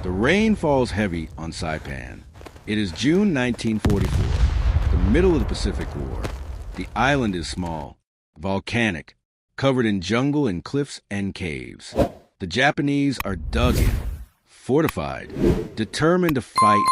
The rain falls heavy on Saipan. It is June 1944, the middle of the Pacific War. The island is small, volcanic, covered in jungle and cliffs and caves. The Japanese are dug in, fortified, determined to fight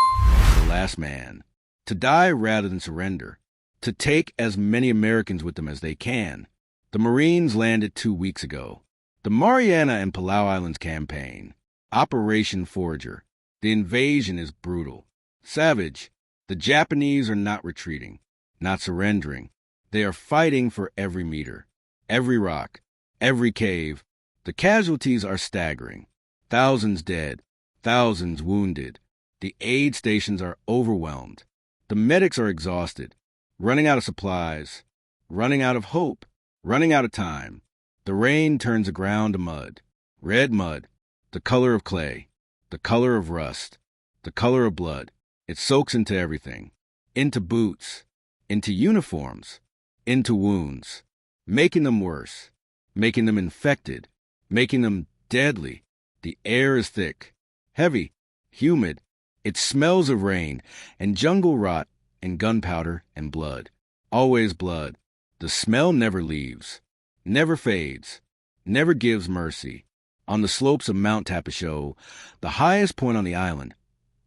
to the last man, to die rather than surrender, to take as many Americans with them as they can. The Marines landed 2 weeks ago. The Mariana and Palau Islands campaign, Operation Forager. The invasion is brutal, savage. The Japanese are not retreating, not surrendering. They are fighting for every meter, every rock, every cave. The casualties are staggering. Thousands dead, thousands wounded. The aid stations are overwhelmed. The medics are exhausted, running out of supplies, running out of hope, running out of time. The rain turns the ground to mud, red mud, the color of clay, the color of rust, the color of blood. It soaks into everything, into boots, into uniforms, into wounds, making them worse, making them infected, making them deadly. The air is thick, heavy, humid. It smells of rain and jungle rot and gunpowder and blood. Always blood. The smell never leaves, never fades, never gives mercy. On the slopes of Mount Tapasho, the highest point on the island,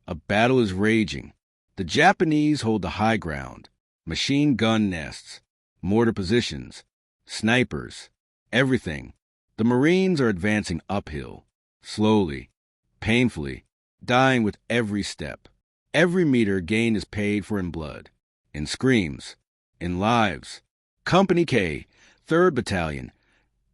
a battle is raging. The Japanese hold the high ground, machine gun nests, mortar positions, snipers, everything. The Marines are advancing uphill, slowly, painfully, dying with every step. Every meter gained is paid for in blood, in screams, in lives. Company K, 3rd Battalion,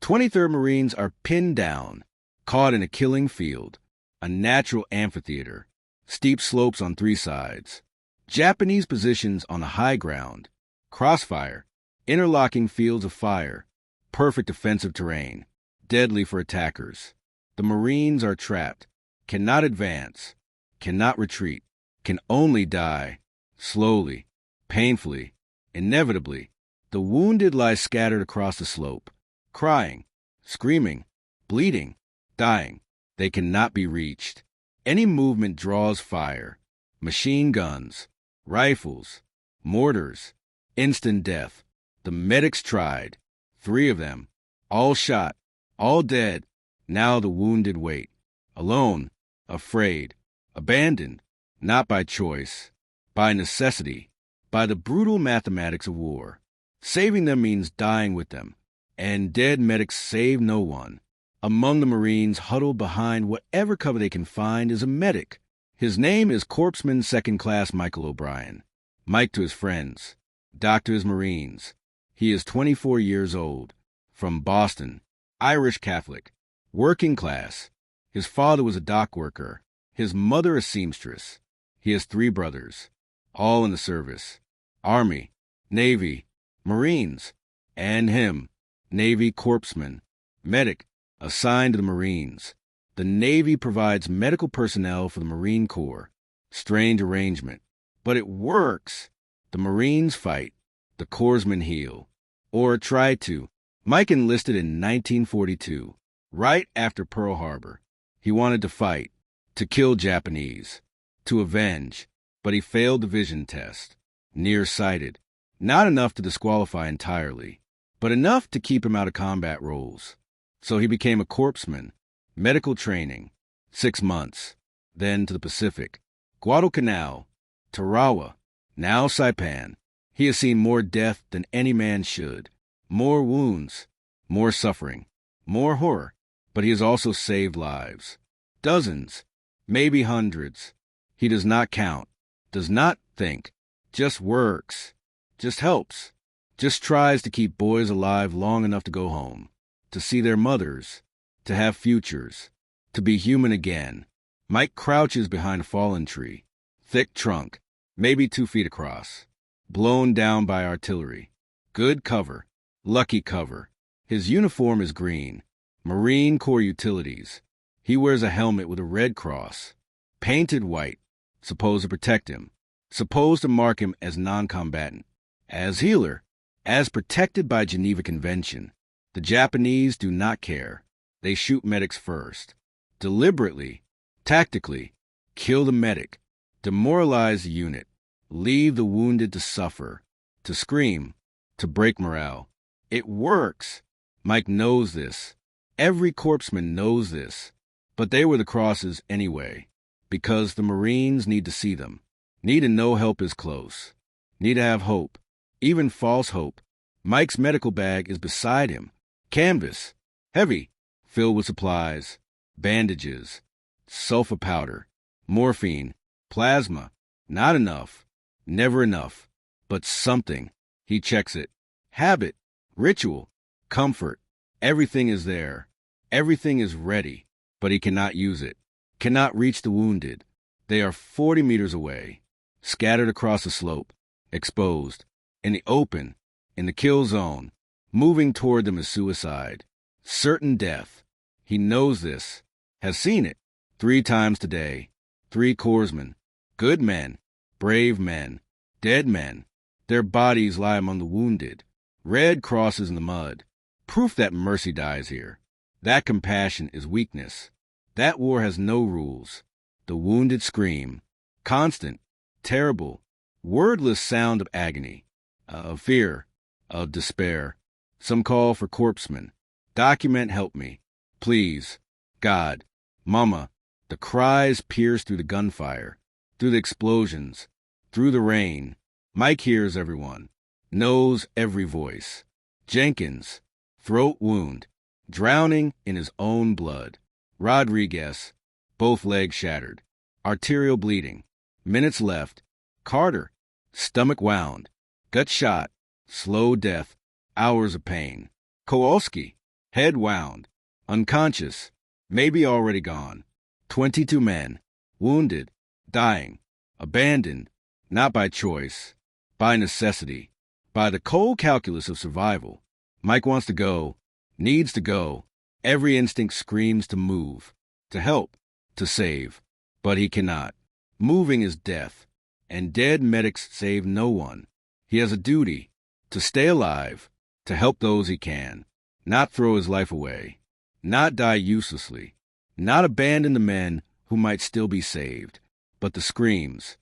23rd Marines are pinned down, caught in a killing field, a natural amphitheater, steep slopes on 3 sides. Japanese positions on the high ground, crossfire, interlocking fields of fire, perfect defensive terrain, deadly for attackers. The Marines are trapped, cannot advance, cannot retreat, can only die, slowly, painfully, inevitably. The wounded lie scattered across the slope, crying, screaming, bleeding, dying. They cannot be reached. Any movement draws fire, machine guns, rifles, mortars, instant death. The medics tried, 3 of them, all shot, all dead. Now the wounded wait, alone, afraid, abandoned, not by choice, by necessity, by the brutal mathematics of war. Saving them means dying with them, and dead medics save no one. Among the Marines huddled behind whatever cover they can find is a medic. His name is Corpsman Second Class Michael O'Brien. Mike to his friends, Doc to his Marines. He is 24 years old, from Boston, Irish Catholic, working class. His father was a dock worker, his mother a seamstress. He has 3 brothers, all in the service, Army, Navy, Marines, and him, Navy corpsman, medic, assigned to the Marines. The Navy provides medical personnel for the Marine Corps. Strange arrangement, but it works. The Marines fight, the corpsmen heal, or try to. Mike enlisted in 1942, right after Pearl Harbor. He wanted to fight, to kill Japanese, to avenge, but he failed the vision test. Nearsighted. Not enough to disqualify entirely, but enough to keep him out of combat roles. So he became a corpsman. Medical training, 6 months. Then to the Pacific. Guadalcanal, Tarawa, now Saipan. He has seen more death than any man should. More wounds, more suffering, more horror. But he has also saved lives. Dozens, maybe hundreds. He does not count, does not think, just works. Just helps, just tries to keep boys alive long enough to go home, to see their mothers, to have futures, to be human again. Mike crouches behind a fallen tree, thick trunk, maybe 2 feet across, blown down by artillery. Good cover, lucky cover. His uniform is green, Marine Corps Utilities. He wears a helmet with a red cross, painted white, supposed to protect him, supposed to mark him as non-combatant. As healer, as protected by Geneva Convention. The Japanese do not care. They shoot medics first. Deliberately, tactically, Kill the medic. Demoralize the unit. Leave the wounded to suffer, to scream, to break morale. It works. Mike knows this. Every corpsman knows this. But they were the crosses anyway, because the Marines need to see them, need to know help is close, need to have hope, even false hope. Mike's medical bag is beside him. Canvas, heavy, filled with supplies, bandages, sulfa powder, morphine, plasma. Not enough, never enough, but something. He checks it. Habit, ritual, comfort. Everything is there. Everything is ready, but he cannot use it, cannot reach the wounded. They are 40 meters away, scattered across the slope, exposed, in the open, in the kill zone. Moving toward them is suicide, certain death. He knows this, has seen it 3 times today. 3 corpsmen, good men, brave men, dead men. Their bodies lie among the wounded, red crosses in the mud, proof that mercy dies here. That compassion is weakness. That war has no rules. The wounded scream, constant, terrible, wordless sound of agony, of fear, of despair. Some call for corpsmen. Document, help me. Please. God. Mama. The cries pierce through the gunfire, through the explosions, through the rain. Mike hears everyone, knows every voice. Jenkins. Throat wound. Drowning in his own blood. Rodriguez, both legs shattered. Arterial bleeding. Minutes left. Carter, stomach wound. Gut shot. Slow death. Hours of pain. Kowalski, head wound. Unconscious. Maybe already gone. 22 men. Wounded. Dying. Abandoned. Not by choice. By necessity. By the cold calculus of survival. Mike wants to go. Needs to go. Every instinct screams to move, to help, to save. But he cannot. Moving is death, and dead medics save no one. He has a duty to stay alive, to help those he can, not throw his life away, not die uselessly, not abandon the men who might still be saved. But the screams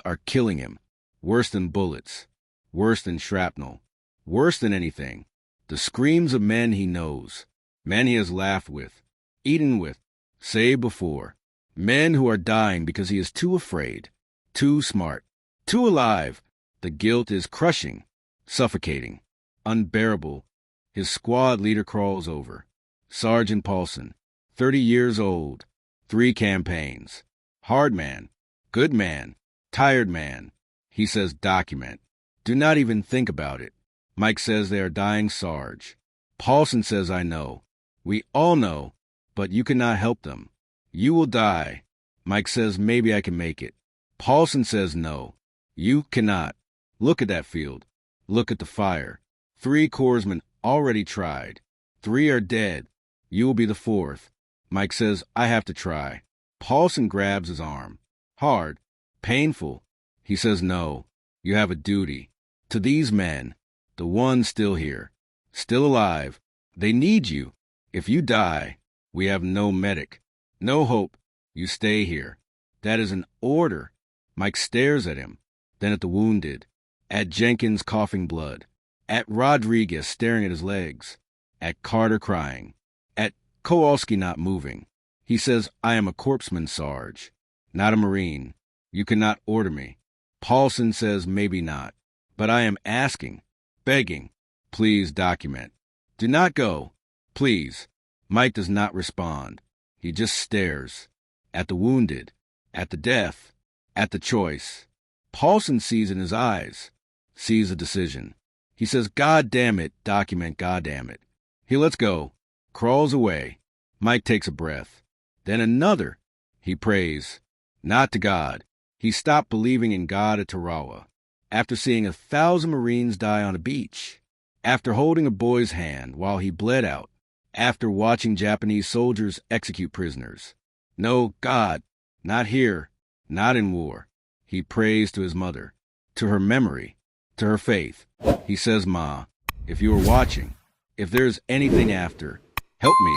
are killing him, worse than bullets, worse than shrapnel, worse than anything. The screams of men he knows, men he has laughed with, eaten with, saved before, men who are dying because he is too afraid, too smart, too alive. The guilt is crushing, suffocating, unbearable. His squad leader crawls over. Sergeant Paulson, 30 years old, 3 campaigns. Hard man, good man, tired man. He says document. Do not even think about it. Mike says they are dying, Sarge. Paulson says I know. We all know, but you cannot help them. You will die. Mike says maybe I can make it. Paulson says no. You cannot. Look at that field. Look at the fire. 3 corpsmen already tried. 3 are dead. You will be the 4th. Mike says I have to try. Paulson grabs his arm. Hard. Painful. He says no. You have a duty. To these men. The ones still here, still alive, they need you. If you die, we have no medic, no hope. You stay here. That is an order. Mike stares at him, then at the wounded, at Jenkins coughing blood, at Rodriguez staring at his legs, at Carter crying, at Kowalski not moving. He says, I am a corpsman, Sarge, not a Marine. You cannot order me. Paulson says maybe not, but I am asking. Begging, please document. Do not go, please. Mike does not respond. He just stares at the wounded, at the death, at the choice. Paulson sees in his eyes, sees a decision. He says, God damn it, document, God damn it. He lets go, crawls away. Mike takes a breath. Then another. He prays, not to God. He stopped believing in God at Tarawa. After seeing 1,000 Marines die on a beach, after holding a boy's hand while he bled out, after watching Japanese soldiers execute prisoners. No, God, not here, not in war. He prays to his mother, to her memory, to her faith. He says, Ma, if you are watching, if there's anything after, help me,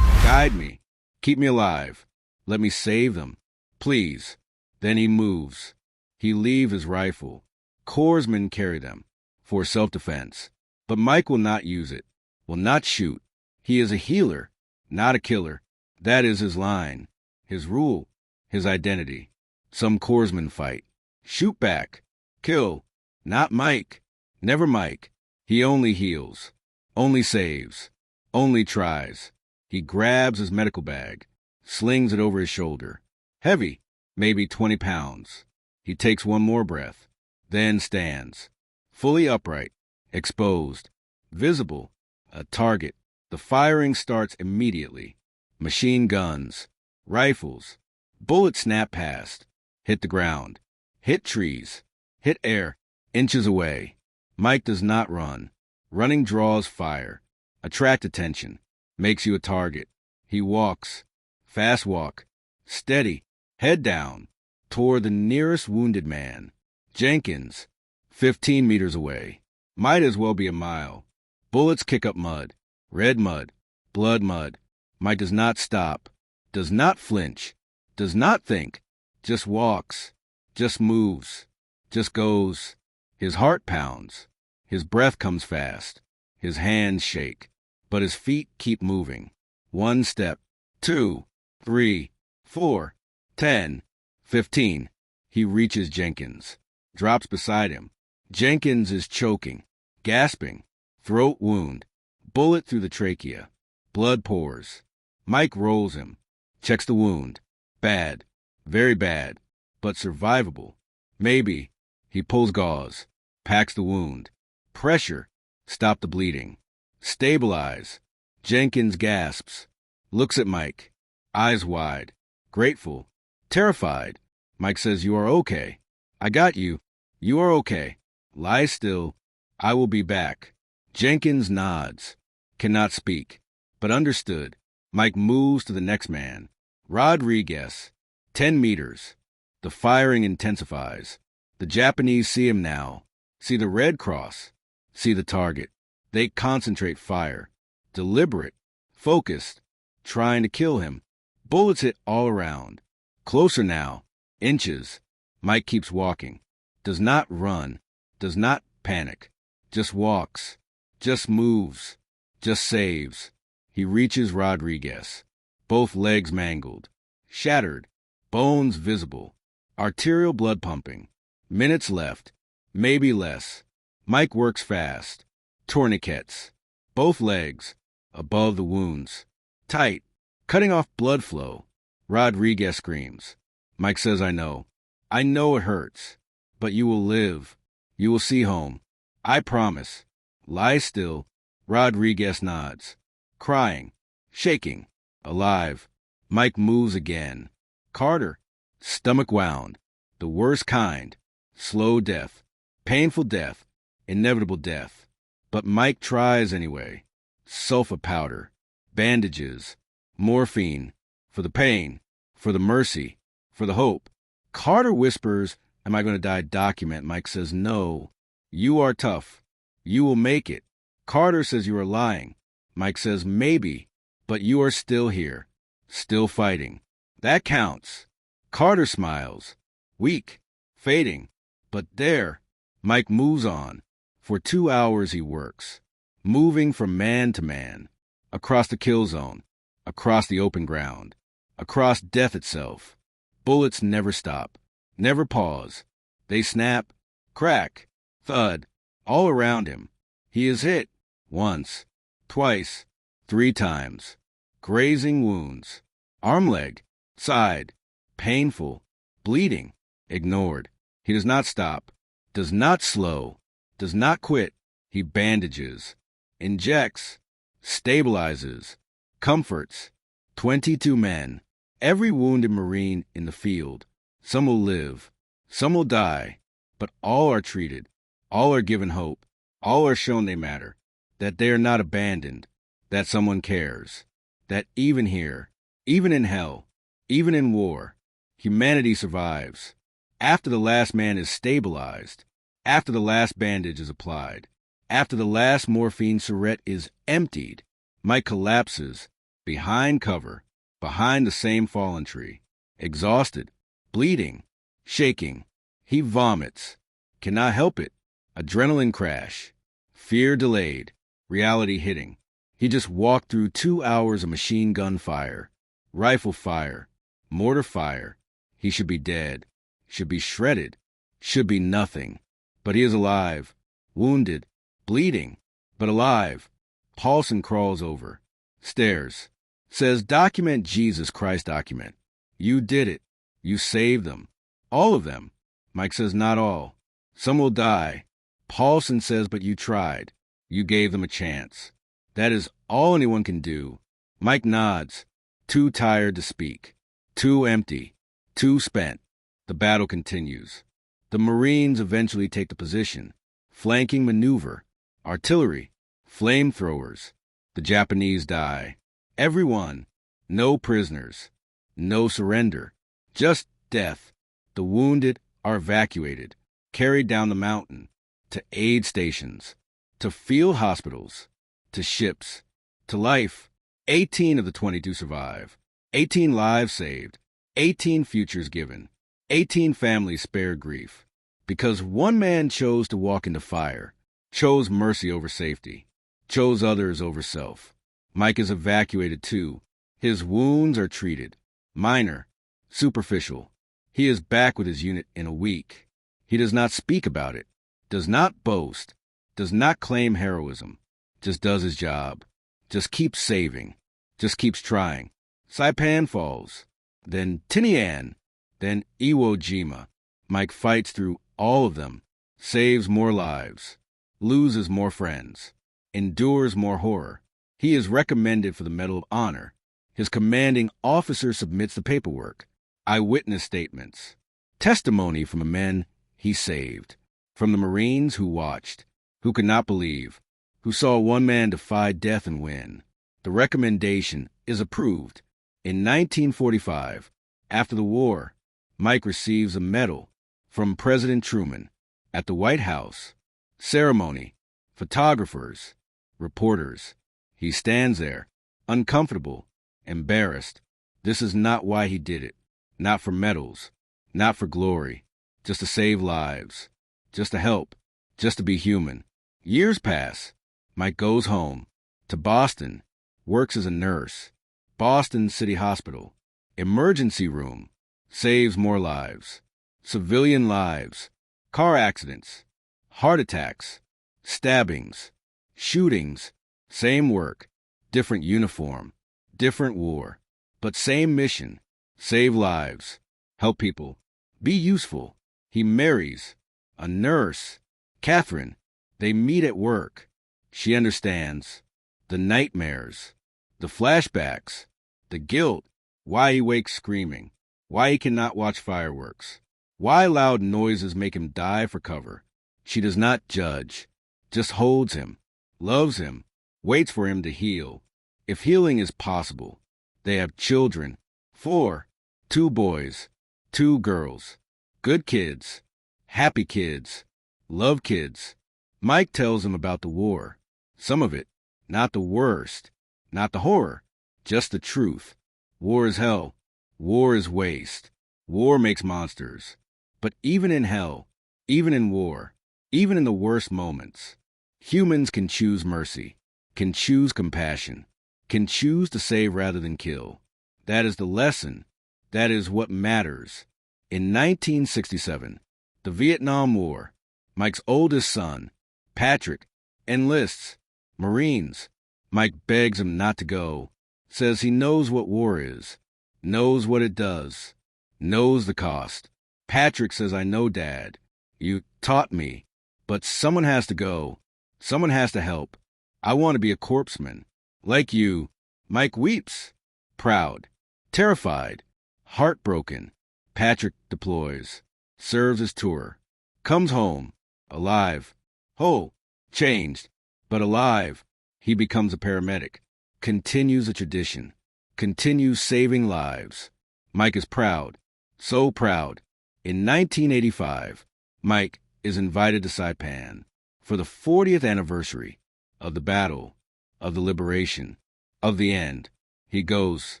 guide me, keep me alive. Let me save them. Please. Then he moves. He leave his rifle. Corpsmen carry them for self-defense. But Mike will not use it, will not shoot. He is a healer, not a killer. That is his line, his rule, his identity. Some corpsmen fight. Shoot back. Kill. Not Mike. Never Mike. He only heals. Only saves. Only tries. He grabs his medical bag. Slings it over his shoulder. Heavy. Maybe 20 pounds. He takes one more breath. Then stands. Fully upright. Exposed. Visible. A target. The firing starts immediately. Machine guns. Rifles. Bullets snap past. Hit the ground. Hit trees. Hit air. Inches away. Mike does not run. Running draws fire. Attract attention. Makes you a target. He walks. Fast walk. Steady. Head down. Toward the nearest wounded man. Jenkins. 15 meters away. Might as well be a mile. Bullets kick up mud. Red mud. Blood mud. Mike does not stop. Does not flinch. Does not think. Just walks. Just moves. Just goes. His heart pounds. His breath comes fast. His hands shake. But his feet keep moving. 1 step. 2. 3. 4. 10. 15. He reaches Jenkins. Drops beside him. Jenkins is choking. Gasping. Throat wound. Bullet through the trachea. Blood pours. Mike rolls him. Checks the wound. Bad. Very bad. But survivable. Maybe. He pulls gauze. Packs the wound. Pressure. Stop the bleeding. Stabilize. Jenkins gasps. Looks at Mike. Eyes wide. Grateful. Terrified. Mike says, "You are okay. I got you. You are okay. Lie still. I will be back." Jenkins nods. Cannot speak. But understood. Mike moves to the next man. Rodriguez. 10 meters. The firing intensifies. The Japanese see him now. See the Red Cross. See the target. They concentrate fire. Deliberate. Focused. Trying to kill him. Bullets hit all around. Closer now. Inches. Mike keeps walking. Does not run. Does not panic. Just walks. Just moves. Just saves. He reaches Rodriguez. Both legs mangled. Shattered. Bones visible. Arterial blood pumping. Minutes left. Maybe less. Mike works fast. Tourniquets. Both legs. Above the wounds. Tight. Cutting off blood flow. Rodriguez screams. Mike says, "I know. I know it hurts. But you will live. You will see home. I promise. Lie still." Rodriguez nods. Crying. Shaking. Alive. Mike moves again. Carter. Stomach wound. The worst kind. Slow death. Painful death. Inevitable death. But Mike tries anyway. Sulfa powder. Bandages. Morphine. For the pain. For the mercy. For the hope. Carter whispers, "Am I going to die? Document." Mike says, "No. You are tough. You will make it." Carter says, "You are lying." Mike says, "Maybe. But you are still here. Still fighting. That counts." Carter smiles. Weak. Fading. But there. Mike moves on. For 2 hours he works. Moving from man to man. Across the kill zone. Across the open ground. Across death itself. Bullets never stop. Never pause. They snap. Crack. Thud. All around him. He is hit. Once. Twice. 3 times. Grazing wounds. Arm leg. Side. Painful. Bleeding. Ignored. He does not stop. Does not slow. Does not quit. He bandages. Injects. Stabilizes. Comforts. 22 men. Every wounded Marine in the field. Some will live. Some will die. But all are treated. All are given hope. All are shown they matter. That they are not abandoned. That someone cares. That even here, even in hell, even in war, humanity survives. After the last man is stabilized, after the last bandage is applied, after the last morphine syringe is emptied, Mike collapses behind cover, behind the same fallen tree, exhausted, bleeding, shaking. He vomits. Cannot help it. Adrenaline crash. Fear delayed. Reality hitting. He just walked through 2 hours of machine gun fire, rifle fire, mortar fire. He should be dead, should be shredded, should be nothing. But he is alive, wounded, bleeding, but alive. Paulson crawls over, stares, says, "Document, Jesus Christ, document. You did it. You saved them. All of them." Mike says, "Not all. Some will die." Paulson says, "But you tried. You gave them a chance. That is all anyone can do." Mike nods, too tired to speak, too empty, too spent. The battle continues. The Marines eventually take the position. Flanking maneuver, artillery, flamethrowers. The Japanese die. Everyone. No prisoners. No surrender. Just death. The wounded are evacuated, carried down the mountain, to aid stations, to field hospitals, to ships, to life. 18 of the 22 survive. 18 lives saved. 18 futures given. 18 families spared grief. Because one man chose to walk into fire, chose mercy over safety, chose others over self. Mike is evacuated too. His wounds are treated. Minor, superficial. He is back with his unit in a week. He does not speak about it, does not boast, does not claim heroism, just does his job, just keeps saving, just keeps trying. Saipan falls, then Tinian, then Iwo Jima. Mike fights through all of them, saves more lives, loses more friends, endures more horror. He is recommended for the Medal of Honor. His commanding officer submits the paperwork. Eyewitness statements, testimony from the men he saved, from the Marines who watched, who could not believe, who saw one man defy death and win. The recommendation is approved. In 1945, after the war, Mike receives a medal from President Truman at the White House. Ceremony, photographers, reporters. He stands there, uncomfortable, embarrassed. This is not why he did it. Not for medals, not for glory, just to save lives, just to help, just to be human. Years pass. Mike goes home, to Boston, works as a nurse. Boston City Hospital, emergency room, saves more lives. Civilian lives, car accidents, heart attacks, stabbings, shootings, same work, different uniform, different war, but same mission. Save lives, help people, be useful. He marries a nurse, Catherine. They meet at work. She understands the nightmares, the flashbacks, the guilt, why he wakes screaming, why he cannot watch fireworks, why loud noises make him die for cover. She does not judge, just holds him, loves him, waits for him to heal. If healing is possible, they have children, 4. 2 boys, 2 girls, good kids, happy kids, love kids. Mike tells them about the war, some of it, not the worst, not the horror, just the truth. War is hell, war is waste, war makes monsters. But even in hell, even in war, even in the worst moments, humans can choose mercy, can choose compassion, can choose to save rather than kill. That is the lesson. That is what matters. In 1967, the Vietnam War, Mike's oldest son, Patrick, enlists. Marines. Mike begs him not to go, says he knows what war is, knows what it does, knows the cost. Patrick says, "I know, Dad. You taught me. But someone has to go. Someone has to help. I want to be a corpsman. Like you." Mike weeps. Proud. Terrified. Heartbroken. Patrick deploys. Serves his tour. Comes home. Alive. Whole. Changed. But alive. He becomes a paramedic. Continues a tradition. Continues saving lives. Mike is proud. So proud. In 1985, Mike is invited to Saipan for the 40th anniversary of the battle, of the liberation, of the end. He goes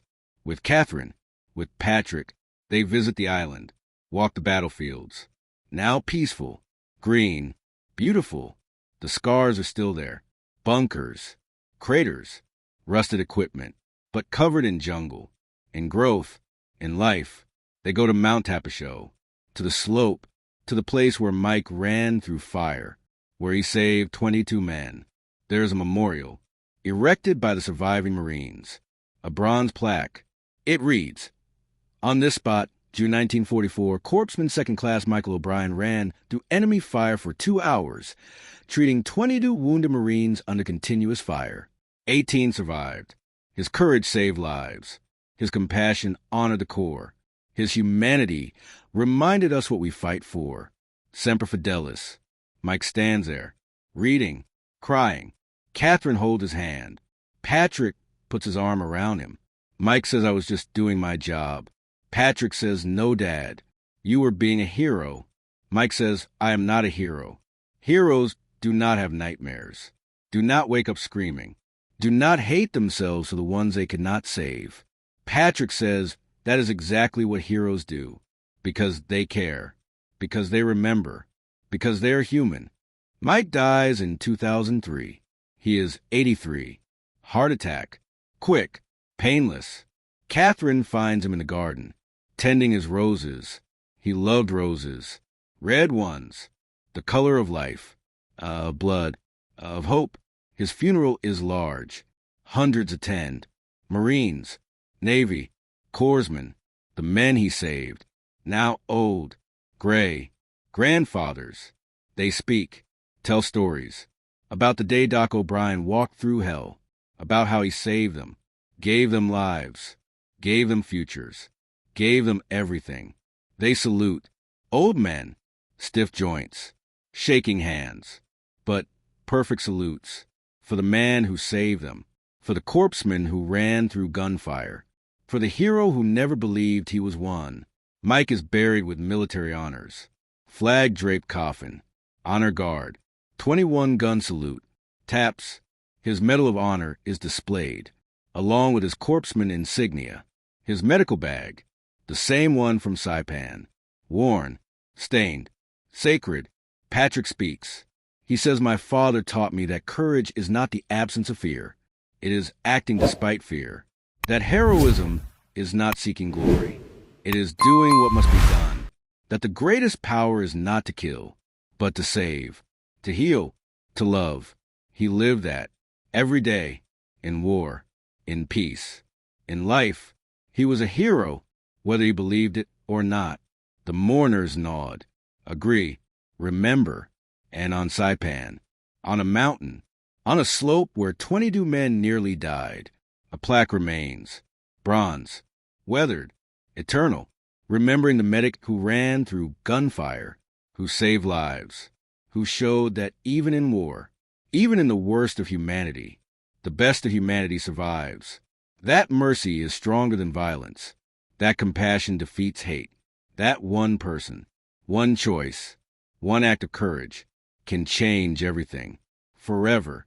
with Catherine, with Patrick. They visit the island. walked the battlefields. Now peaceful, green, beautiful. The scars are still there. Bunkers, craters, rusted equipment, but covered in jungle, in growth, in life. They go to Mount Tapashoe, to the slope, to the place where Mike ran through fire, where he saved 22 men. There's a memorial, erected by the surviving Marines, a bronze plaque. It reads, "On this spot, June 1944, Corpsman Second Class Michael O'Brien ran through enemy fire for 2 hours, treating 22 wounded Marines under continuous fire. 18 survived. His courage saved lives. His compassion honored the Corps. His humanity reminded us what we fight for. Semper Fidelis." Mike stands there, reading, crying. Catherine holds his hand. Patrick puts his arm around him. Mike says, "I was just doing my job." Patrick says, "No, Dad. You were being a hero." Mike says, "I am not a hero. Heroes do not have nightmares. Do not wake up screaming. Do not hate themselves for the ones they could not save." Patrick says, "That is exactly what heroes do, because they care, because they remember, because they are human." Mike dies in 2003. He is 83. Heart attack. Quick. Painless. Catherine finds him in the garden, tending his roses. He loved roses. Red ones. The color of life. Of blood. Of hope. His funeral is large. Hundreds attend. Marines. Navy. Corpsmen. The men he saved. Now old. Gray. Grandfathers. They speak. Tell stories. About the day Doc O'Brien walked through hell. About how he saved them. Gave them lives. Gave them futures. Gave them everything. They salute. Old men. Stiff joints. Shaking hands. But perfect salutes. For the man who saved them. For the corpsman who ran through gunfire. For the hero who never believed he was one. Mike is buried with military honors. Flag-draped coffin. Honor guard. 21-gun salute. Taps. His Medal of Honor is displayed, along with his corpsman insignia. His medical bag, the same one from Saipan. Worn, stained, sacred. Patrick speaks. He says, "My father taught me that courage is not the absence of fear. It is acting despite fear. That heroism is not seeking glory. It is doing what must be done. That the greatest power is not to kill, but to save, to heal, to love." He lived that every day, in war, in peace, in life. He was a hero, whether he believed it or not. The mourners nod, agree, remember. And on Saipan, on a mountain, on a slope where 22 men nearly died, a plaque remains, bronze, weathered, eternal, remembering the medic who ran through gunfire, who saved lives, who showed that even in war, even in the worst of humanity, the best of humanity survives. That mercy is stronger than violence. That compassion defeats hate. That one person, one choice, one act of courage can change everything, forever.